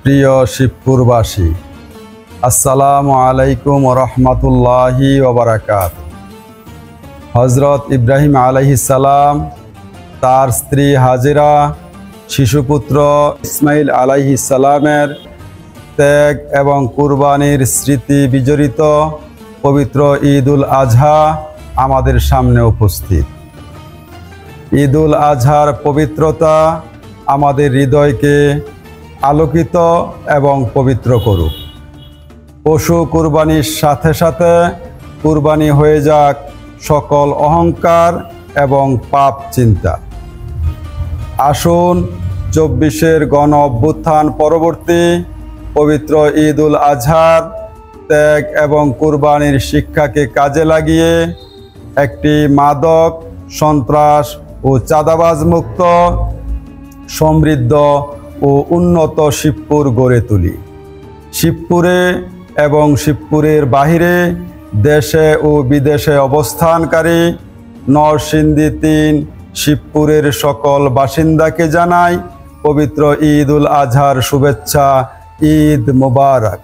প্রিয় শিবপুরবাসী, আসসালামু আলাইকুম রহমতুল্লাহি ওবারাকাত। হজরত ইব্রাহিম আলাইহিস সালাম, তার স্ত্রী হাজেরা, শিশুপুত্র ইসমাইল আলাইহিস সালামের ত্যাগ এবং কুরবানির স্মৃতি বিজড়িত পবিত্র ঈদ উল আজহা আমাদের সামনে উপস্থিত। ঈদ উল আজহার পবিত্রতা আমাদের হৃদয়কে আলোকিত এবং পবিত্র করুক। পশু কুরবানির সাথে সাথে কুরবানি হয়ে যাক সকল অহংকার এবং পাপ চিন্তা। আসুন 24-এর গণ অভ্যুত্থান পরবর্তী পবিত্র ঈদ উল আজহার ত্যাগ এবং কুরবানির শিক্ষাকে কাজে লাগিয়ে একটি মাদক, সন্ত্রাস ও চাঁদাবাজ মুক্ত, সমৃদ্ধ ও উন্নত শিবপুর গড়ে তুলি। শিবপুরে এবং শিবপুরের বাহিরে দেশে ও বিদেশে অবস্থানকারী নরসিংদী 3 শিবপুরের সকল বাসিন্দাকে জানাই পবিত্র ঈদ উল আজহার শুভেচ্ছা। ঈদ মোবারক।